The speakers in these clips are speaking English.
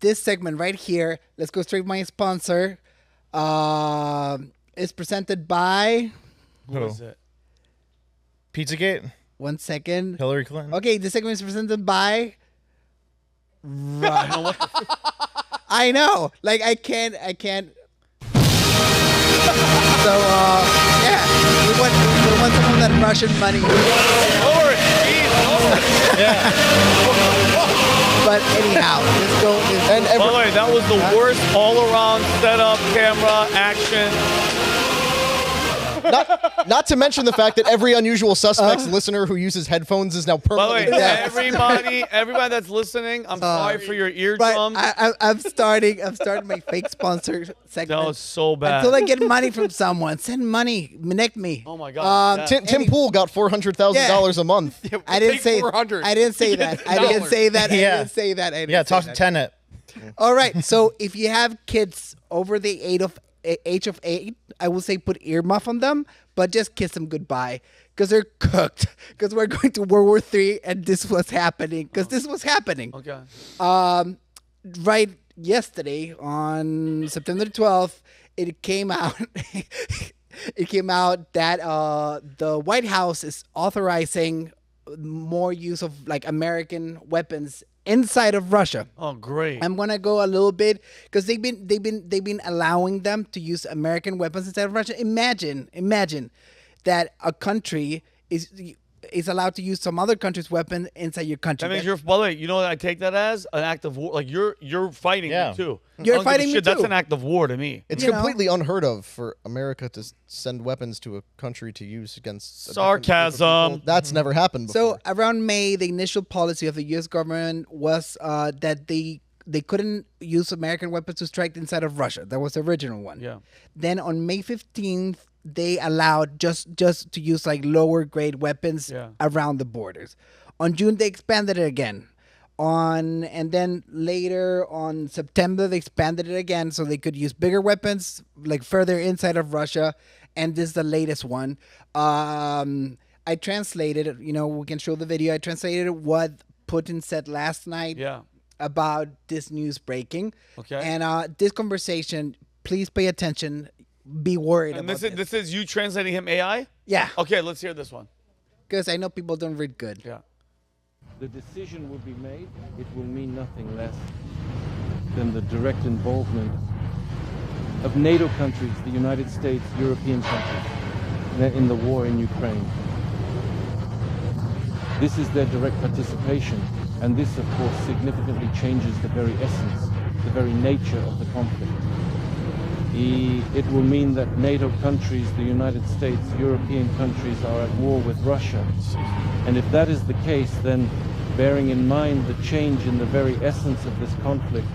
this segment right here, let's go straight to my sponsor. Is presented by... Who is it? Pizzagate? 1 second. Hillary Clinton? Okay, this segment is presented by... I know. Like, I can't... So, yeah. We want some of that Russian money. Yeah. But anyhow, let's go. And by the way, that was the worst all-around setup, camera, action. Not to mention the fact that every Unusual Suspects listener who uses headphones is now permanently dead. Everybody that's listening, I'm sorry for your eardrums. I'm starting my fake sponsor segment. That was so bad. Until I get money from someone, send money, connect me. Oh my God. Tim Pool got $400,000 a month. I didn't say 400. I didn't say that. I didn't say that. Yeah. I didn't say that. Yeah, talk to Tenet. All right. So if you have kids over the age of 8, I will say put earmuff on them, but just kiss them goodbye because they're cooked. Because we're going to World War III, and this was happening. Because this was happening. Okay. Right yesterday on September 12th, it came out. It came out that the White House is authorizing more use of like American weapons inside of Russia. Oh, great! I'm gonna go a little bit because they've been allowing them to use American weapons inside of Russia. Imagine that a country is allowed to use some other country's weapon inside your country. That means you're. By the way, you know what I take that as an act of war. Like you're fighting me too. You're fighting me too. That's an act of war to me. It's completely unheard of for America to send weapons to a country to use against sarcasm. That's never happened before. So around May, the initial policy of the U.S. government was that they couldn't use American weapons to strike inside of Russia. That was the original one. Yeah. Then on May 15th, they allowed just to use like lower grade weapons around the borders. On June, they expanded it again. And then later on September, they expanded it again so they could use bigger weapons like further inside of Russia. And this is the latest one. I translated, we can show the video. I translated what Putin said last night about this news breaking. Okay. And this conversation, please pay attention. Be worried about this. This is you translating him AI? Yeah. Okay, let's hear this one. Because I know people don't read good. Yeah. The decision will be made. It will mean nothing less than the direct involvement of NATO countries, the United States, European countries, in the war in Ukraine. This is their direct participation, and this, of course, significantly changes the very essence, the very nature of the conflict. It will mean that NATO countries, the United States, European countries are at war with Russia. And if that is the case, then bearing in mind the change in the very essence of this conflict,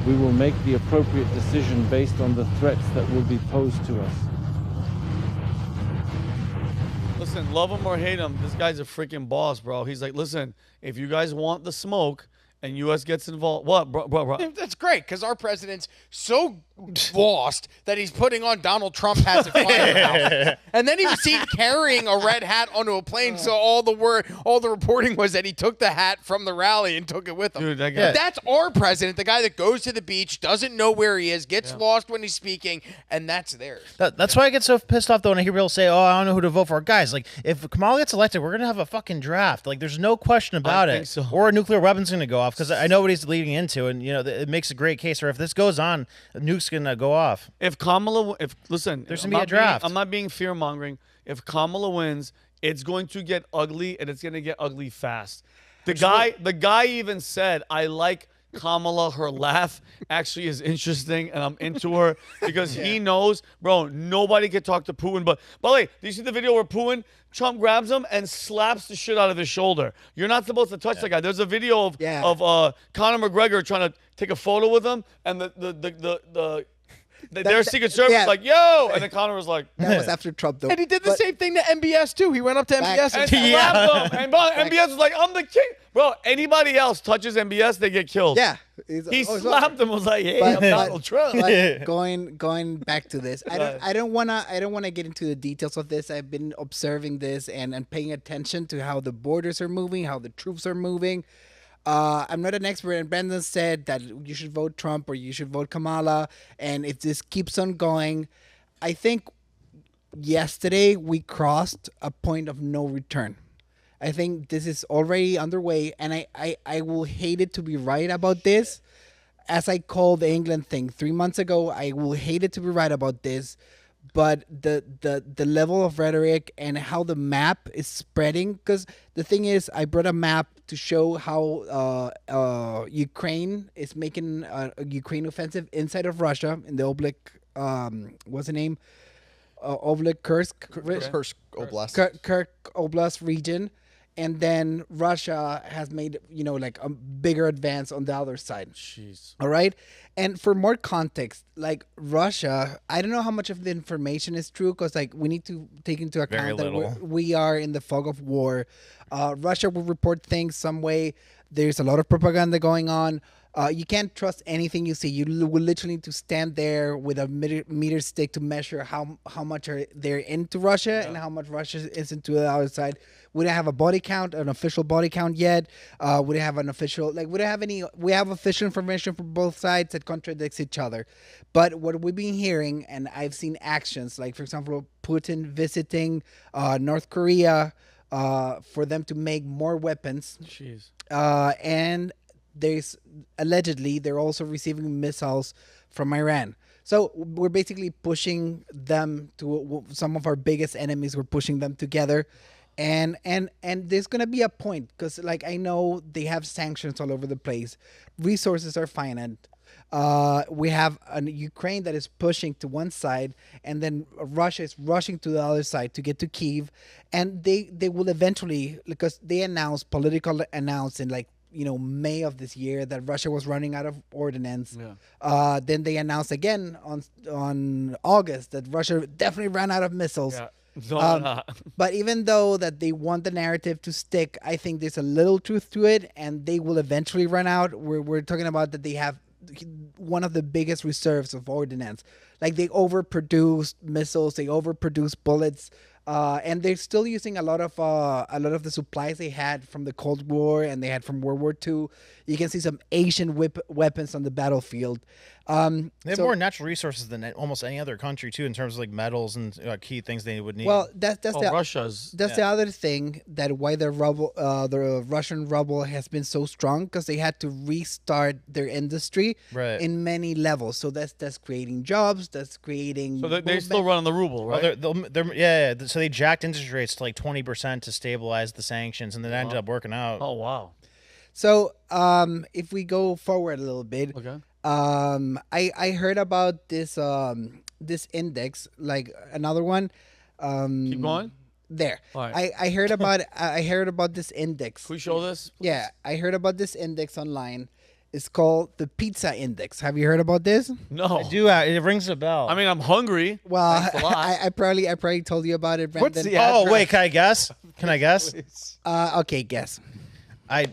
we will make the appropriate decision based on the threats that will be posed to us. Listen, love him or hate him, this guy's a freaking boss, bro. He's like, listen, if you guys want the smoke and U.S. gets involved, what, bro? That's great, because our president's so lost that he's putting on Donald Trump hats at Firehouse. And then he was seen carrying a red hat onto a plane, so all the reporting was that he took the hat from the rally and took it with him. Dude, that guy. That's our president, the guy that goes to the beach, doesn't know where he is, gets lost when he's speaking, and that's theirs. That's why I get so pissed off, though, when I hear people say, oh, I don't know who to vote for. Guys, like, if Kamala gets elected, we're going to have a fucking draft. Like, there's no question about it. So. Or a nuclear weapon's going to go off, because I know what he's leading into, and, it makes a great case. Or if this goes on, a nuke's going to go off. If Kamala, listen, there's going to be a draft. I'm not being fear-mongering. If Kamala wins, it's going to get ugly, and it's going to get ugly fast. The guy even said, I like Kamala, her laugh actually is interesting, and I'm into her because he knows, bro, nobody can talk to Putin. But by the way, do you see the video where Trump grabs him and slaps the shit out of his shoulder? You're not supposed to touch that guy. There's a video of Conor McGregor trying to take a photo with him, and their Secret Service was like, yo! And then Conor was like... That was after Trump, though. And he did the same thing to MBS, too. He went up to MBS and slapped him. And MBS was like, I'm the king. Bro, anybody else touches MBS, they get killed. Yeah. He slapped him, was like, hey, I'm Donald Trump. But going back to this, I don't wanna get into the details of this. I've been observing this and paying attention to how the borders are moving, how the troops are moving. I'm not an expert, and Brandon said that you should vote Trump or you should vote Kamala, and if this keeps on going, I think yesterday we crossed a point of no return. I think this is already underway, and I will hate it to be right about this. As I called the England thing 3 months ago, I will hate it to be right about this. But the level of rhetoric and how the map is spreading, because the thing is, I brought a map to show how Ukraine is making a Ukraine offensive inside of Russia in the what's the name? Kursk Oblast region, and then Russia has made like a bigger advance on the other side. Jeez. All right, and for more context, like Russia, I don't know how much of the information is true because like we need to take into account that we are in the fog of war. Russia will report things some way. There's a lot of propaganda going on. You can't trust anything you see. You will literally need to stand there with a meter stick to measure how much are they're into Russia and how much Russia is into the other side. We don't have a body count, an official body count yet. We don't have an official, we don't have any, we have official information from both sides that contradicts each other. But what we've been hearing, and I've seen actions, like for example, Putin visiting North Korea for them to make more weapons. Jeez. And there's allegedly they're also receiving missiles from Iran. So we're basically pushing them to some of our biggest enemies. We're pushing them together, and there's gonna be a point because like I know they have sanctions all over the place. Resources are finite. We have a Ukraine that is pushing to one side, and then Russia is rushing to the other side to get to Kyiv, and they will eventually, because they announced in like May of this year that Russia was running out of ordnance. Yeah. Then they announced again on August that Russia definitely ran out of missiles. Yeah. But even though that they want the narrative to stick, I think there's a little truth to it, and they will eventually run out. We're talking about that they have one of the biggest reserves of ordnance. Like they overproduced missiles, they overproduced bullets. And they're still using a lot of the supplies they had from the Cold War and they had from World War II. You can see some Asian weapons on the battlefield. They have more natural resources than almost any other country too, in terms of like metals and key things they would need. Well, that's Russia's. That's the other thing that why the Russian ruble has been so strong, because they had to restart their industry in many levels. So that's creating jobs. That's creating. So they're still running the ruble, right? Yeah. So they jacked interest rates to like 20% to stabilize the sanctions, and then ended up working out. Oh wow. So if we go forward a little bit, okay. I heard about this this index, like another one. Keep going. There. All right. I heard about this index. Can we show this, please? Yeah, I heard about this index online. It's called the Pizza Index. Have you heard about this? No. I do. It rings a bell. I mean, I'm hungry. Well, I probably told you about it, Brandon. What's the address? Oh wait, can I guess? Can I guess? Okay, guess. I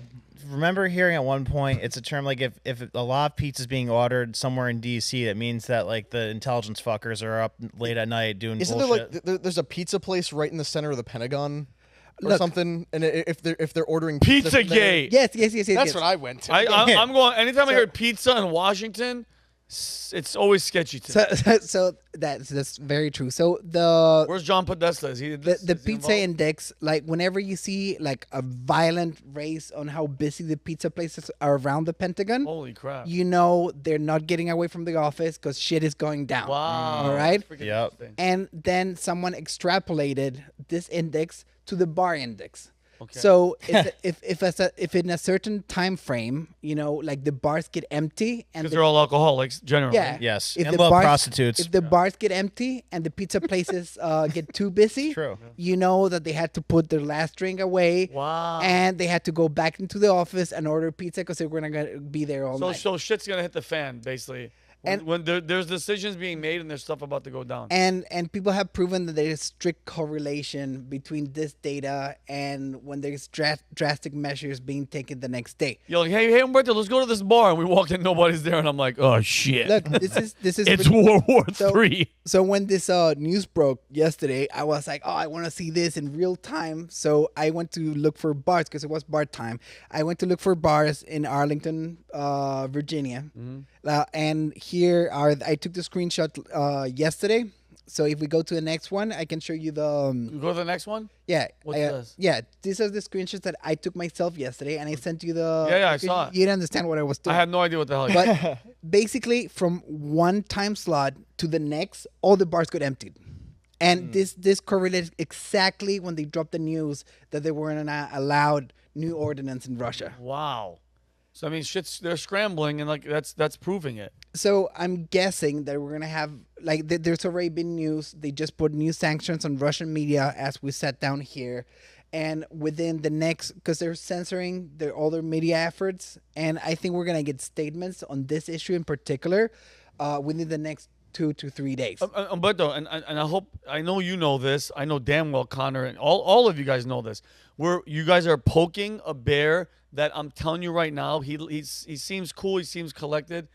remember hearing at one point it's a term like if a lot of pizza is being ordered somewhere in DC, that means that like the intelligence fuckers are up late at night doing Isn't bullshit. there like there's a pizza place right in the center of the Pentagon or something, and if they're ordering Pizzagate. Yes. That's what I went to. I'm going. Anytime I hear pizza in Washington, it's always sketchy to me. So that's very true. So where's John Podesta? Is he the pizza index? Like whenever you see like a violent race on how busy the pizza places are around the Pentagon, holy crap! You know they're not getting away from the office because shit is going down. Wow! All right. Yep. And then someone extrapolated this index to the bar index. Okay. So if in a certain time frame, like the bars get empty and because they're all alcoholics generally. Yeah. Yes. If And the love bars, prostitutes. If the bars get empty and the pizza places get too busy, True. you know that they had to put their last drink away. Wow. And they had to go back into the office and order pizza because they were gonna be there all night. So shit's gonna hit the fan, basically. When there's decisions being made and there's stuff about to go down. And people have proven that there is strict correlation between this data and when there's drastic measures being taken the next day. You're like, hey, Humberto, let's go to this bar. And we walk in, nobody's there. And I'm like, oh, shit. Look, this is It's World War III. So when this news broke yesterday, I was like, oh, I want to see this in real time. So I went to look for bars because it was bar time. I went to look for bars in Arlington, Virginia. And here I took the screenshot yesterday. So if we go to the next one, I can show you the... You go to the next one? Yeah. What's this? Yeah, these are the screenshots that I took myself yesterday, and I sent you the... Yeah, I saw it. You didn't understand what I was doing. I had no idea what the hell. But basically, from one time slot to the next, all the bars got emptied. And this correlated exactly when they dropped the news that they weren't allowed new ordinance in Russia. Wow. So I mean, they're scrambling, and like that's proving it. So I'm guessing that we're gonna have there's already been news. They just put new sanctions on Russian media as we sat down here, and within the next, because they're censoring all their media efforts, and I think we're gonna get statements on this issue in particular within the next 2 to 3 days. Umberto, and I know you know this. I know damn well Connor and all of you guys know this. You guys are poking a bear that I'm telling you right now. He seems cool. He seems collected.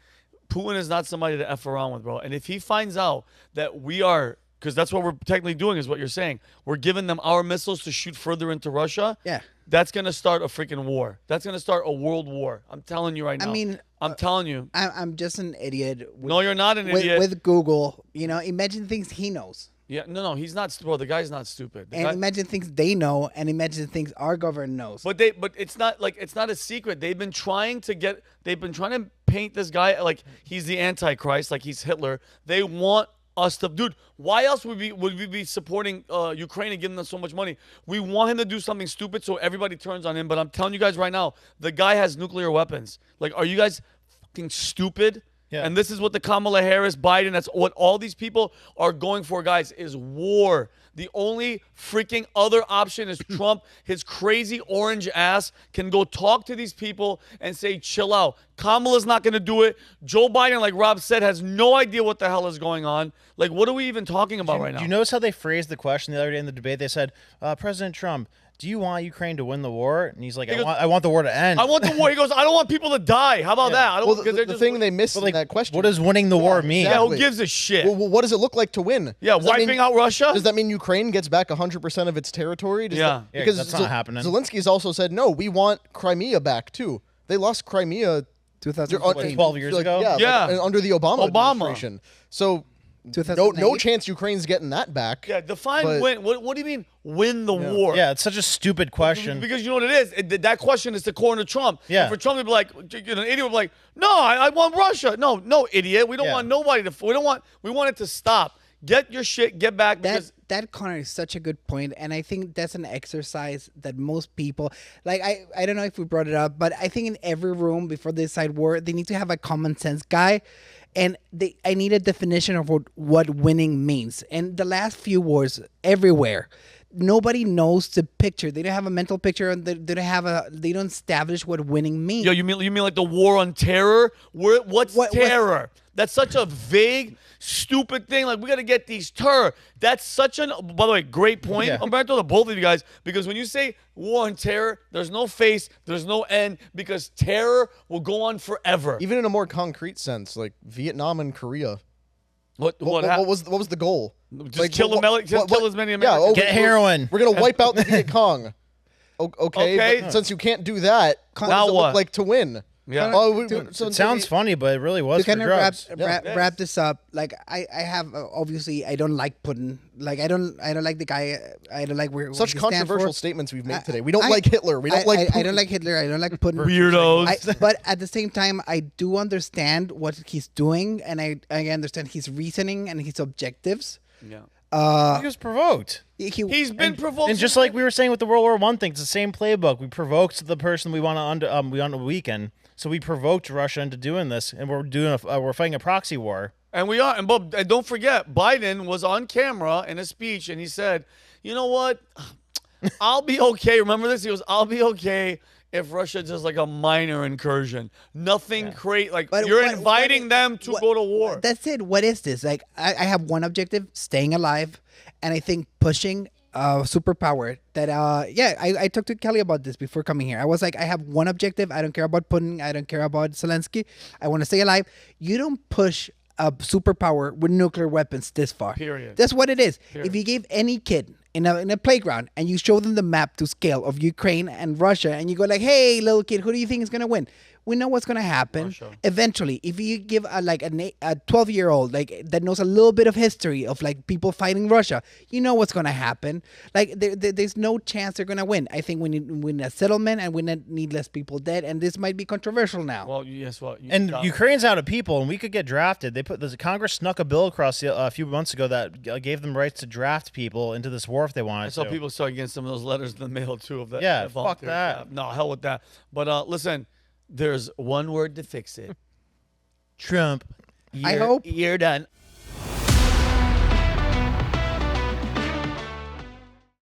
Putin is not somebody to F around with, bro. And if he finds out that we are, because that's what we're technically doing, is what you're saying. We're giving them our missiles to shoot further into Russia. Yeah. That's going to start a freaking war. That's going to start a world war. I'm telling you right now. I mean, I'm telling you. I'm just an idiot. No, you're not an idiot. With Google, imagine things he knows. Yeah, no, he's not. Bro, the guy's not stupid. Imagine things they know, and imagine things our government knows. But it's not a secret. They've been trying to paint this guy like he's the Antichrist, like he's Hitler. They want us to, dude. Why else would we be supporting Ukraine and giving them so much money? We want him to do something stupid so everybody turns on him. But I'm telling you guys right now, the guy has nuclear weapons. Like, are you guys fucking stupid? Yeah. And this is what the Kamala Harris, Biden, that's what all these people are going for, guys, is war. The only freaking other option is Trump. His crazy orange ass can go talk to these people and say, chill out. Kamala's not going to do it. Joe Biden, like Rob said, has no idea what the hell is going on. Like, what are we even talking about right now? Do you notice how they phrased the question the other day in the debate? They said, President Trump, do you want Ukraine to win the war? And he's like, I want the war to end. I want the war. He goes, I don't want people to die. How about that? I don't, the thing they missed in that question. What does winning the war mean? Exactly. Yeah, who gives a shit? Well, what does it look like to win? Yeah, wiping out Russia? Does that mean Ukraine gets back 100% of its territory? Because that's not happening. Zelensky's also said, no, we want Crimea back, too. They lost Crimea 12 years ago? Yeah. Under the Obama administration. So... No chance Ukraine's getting that back. Yeah, define win. What do you mean win the war? Yeah, it's such a stupid question. Because you know what it is? That question is to corner Trump. Yeah. And for Trump to be like, an idiot would be like, no, I want Russia. No, idiot. We don't want nobody to. We want it to stop. Get your shit. Get back. That Connor is such a good point, and I think that's an exercise that most people like. I don't know if we brought it up, but I think in every room before they decide war, they need to have a common sense guy. And I need a definition of what winning means. And the last few wars, everywhere, nobody knows the picture. They don't have a mental picture, and they don't establish what winning means. Yo, you mean like the war on terror? What's terror? That's such a vague, stupid thing. Like, we got to get these That's such an, by the way, great point. I'm about to tell both of you guys, because when you say war on terror, there's no face, there's no end, because terror will go on forever. Even in a more concrete sense, like Vietnam and Korea. What was the goal? Just kill as many Americans. Get heroin. We're going to wipe out the Viet Cong. Okay. But since you can't do that, what does it look like to win? Yeah. It sounds funny, but it really was to for drugs. Wrap this up. Like I have obviously I don't like Putin. Like I don't like the guy. I don't like where such controversial statements we've made today. We don't like Hitler. We don't like Putin. I don't like Hitler. I don't like Putin. Weirdos. But at the same time, I do understand what he's doing, and I understand his reasoning and his objectives. Yeah. He was provoked. He's been provoked. And just like we were saying with the World War I thing, it's the same playbook. We provoked the person we want to weaken. So we provoked Russia into doing this, and we're fighting a proxy war. And we are. And don't forget, Biden was on camera in a speech, and he said, "You know what? I'll be okay." Remember this? He goes, "I'll be okay if Russia does like a minor incursion. Nothing great. Like But you're what- inviting them to go to war. That's it. What is this? Like, I have one objective: staying alive, and I think pushing superpower. That I talked to Kelly about this before coming here. I was like, I have one objective. I don't care about Putin. I don't care about Zelensky. I want to stay alive. You don't push a superpower with nuclear weapons this far. Period. That's what it is. Period. If you gave any kid in a playground and you show them the map to scale of Ukraine and Russia, and you go like, hey, little kid, who do you think is going to win? We know what's going to happen. Russia. Eventually, if you give a 12-year-old like that knows a little bit of history of like people fighting Russia, you know what's going to happen. Like there's no chance they're going to win. I think we need a settlement, and we need less people dead. And this might be controversial now. Well, yes, well, And Ukraine's out of people, and we could get drafted. The Congress snuck a bill across a few months ago that gave them rights to draft people into this war if they wanted I saw to. people start getting some of those letters in the mail too of that. Yeah, that fuck volunteer that. staff. No, hell with that. But listen, there's one word to fix it. Trump. I hope. You're done.